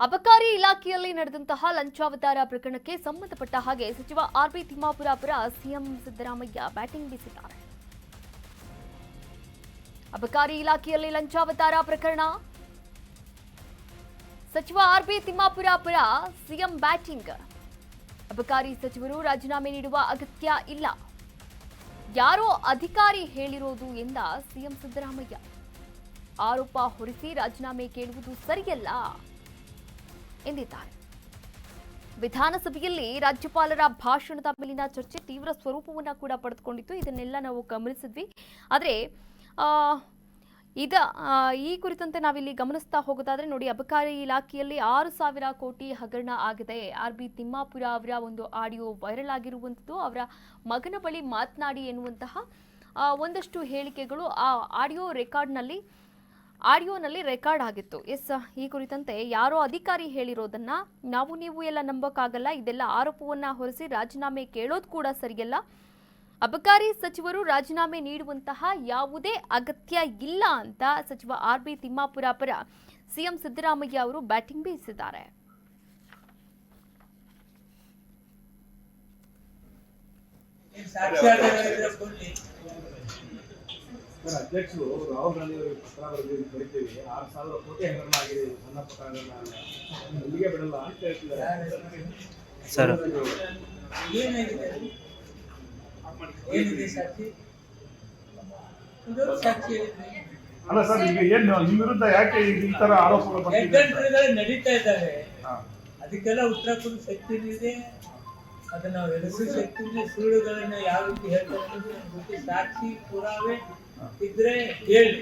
ಅಬಕಾರಿ ಇಲಾಖೆಯಲ್ಲಿ ನಡೆದಂತಹ ಲಂಚಾವತಾರ ಪ್ರಕರಣಕ್ಕೆ ಸಂಬಂಧಪಟ್ಟ ಹಾಗೆ ಸಚಿವ ಆರ್ಬಿ ತಿಮ್ಮಾಪುರ ಪರ ಸಿಎಂ ಸಿದ್ದರಾಮಯ್ಯ ಬ್ಯಾಟಿಂಗ್ ಬೀಸಿದ್ದಾರೆ. ಅಬಕಾರಿ ಇಲಾಖೆಯಲ್ಲಿ ಲಂಚಾವತಾರ ಪ್ರಕರಣ, ಸಚಿವ ಆರ್ಬಿ ತಿಮ್ಮಾಪುರ ಪರ ಸಿಎಂ ಬ್ಯಾಟಿಂಗ್. ಅಬಕಾರಿ ಸಚಿವರು ರಾಜೀನಾಮೆ ನೀಡುವ ಅಗತ್ಯ ಇಲ್ಲ, ಯಾರೋ ಅಧಿಕಾರಿ ಹೇಳಿರೋದು ಎಂದ ಸಿಎಂ ಸಿದ್ದರಾಮಯ್ಯ. ಆರೋಪ ಹೊರಿಸಿ ರಾಜೀನಾಮೆ ಕೇಳುವುದು ಸರಿಯಲ್ಲ ಎಂದಿದ್ದಾರೆ. ವಿಧಾನಸಭೆಯಲ್ಲಿ ರಾಜ್ಯಪಾಲರ ಭಾಷಣದ ಮೇಲಿನ ಚರ್ಚೆ ತೀವ್ರ ಸ್ವರೂಪವನ್ನು ಕೂಡ ಪಡೆದುಕೊಂಡಿತ್ತು. ಇದನ್ನೆಲ್ಲ ನಾವು ಗಮನಿಸಿದ್ವಿ. ಆದರೆ ಈ ಕುರಿತಂತೆ ನಾವಿಲ್ಲಿ ಗಮನಿಸ್ತಾ ಹೋಗೋದಾದ್ರೆ ನೋಡಿ, ಅಬಕಾರಿ ಇಲಾಖೆಯಲ್ಲಿ 6,000 ಕೋಟಿ ಹಗರಣ ಆಗಿದೆ. ಆರ್ಬಿ ತಿಮ್ಮಾಪುರ ಅವರ ಒಂದು ಆಡಿಯೋ ವೈರಲ್ ಆಗಿರುವಂಥದ್ದು, ಅವರ ಮಗನ ಬಳಿ ಮಾತನಾಡಿ ಎನ್ನುವಂತಹ ಒಂದಷ್ಟು ಹೇಳಿಕೆಗಳು ಆ ಆಡಿಯೋನಲ್ಲಿ ರೆಕಾರ್ಡ್ ಆಗಿತ್ತು. ಈ ಕುರಿತಂತೆ ಯಾರೋ ಅಧಿಕಾರಿ ಹೇಳಿರೋದನ್ನ ನಾವು ನೀವು ಎಲ್ಲ ನಂಬೋಕ್ಕಾಗಲ್ಲ. ಇದೆಲ್ಲ ಆರೋಪವನ್ನ ಹೊರಿಸಿ ರಾಜೀನಾಮೆ ಕೇಳೋದು ಕೂಡ ಸರಿಯಲ್ಲ. ಅಬಕಾರಿ ಸಚಿವರು ರಾಜೀನಾಮೆ ನೀಡುವಂತಹ ಯಾವುದೇ ಅಗತ್ಯ ಇಲ್ಲ ಅಂತ ಸಚಿವ ಆರ್ಬಿ ತಿಮ್ಮಾಪುರ ಪರ ಸಿಎಂ ಸಿದ್ದರಾಮಯ್ಯ ಅವರು ಬ್ಯಾಟಿಂಗ್ ಬೀಸಿದ್ದಾರೆ. ಅಧ್ಯಕ್ಷರು ರಾಹುಲ್ ಗಾಂಧಿ ಅವರಿಗೆ ಪತ್ರ ಬರೀತೀವಿ, 6,000 ಕೋಟಿ ಹಗರಣ ಆಗಿದೆ, ಸಣ್ಣ ಪುಟ್ಟ ಹಗರಣ ಇಲ್ಲಿಗೆ ಬಿಡಲ್ಲ ಅಂತ ಹೇಳ್ತಿದ್ದಾರೆ ಸರ್. ಅಲ್ಲ ಸರ್, ಈಗ ಏನು ನಿಮ್ಮ ವಿರುದ್ಧ ಯಾಕೆ ಈ ತರ ಆರೋಪಗಳು ನಡೀತಾ ಇದ್ದಾವೆ, ಅದಕ್ಕೆಲ್ಲ ಉತ್ತರ ಕೊಡೋ ಶಕ್ತಿ ಇದೆ. ಅದನ್ನ ನಾವು ಎದುರಿಸೋ ಶಕ್ತಿ ಇದೆ. ಸುಳ್ಳುಗಳನ್ನ ಯಾವ ರೀತಿ ಹೇಳ್ತಾರೆ, ಸಾಕ್ಷಿ ಪುರಾವೆ ಇದ್ರೆ ಹೇಳಿ.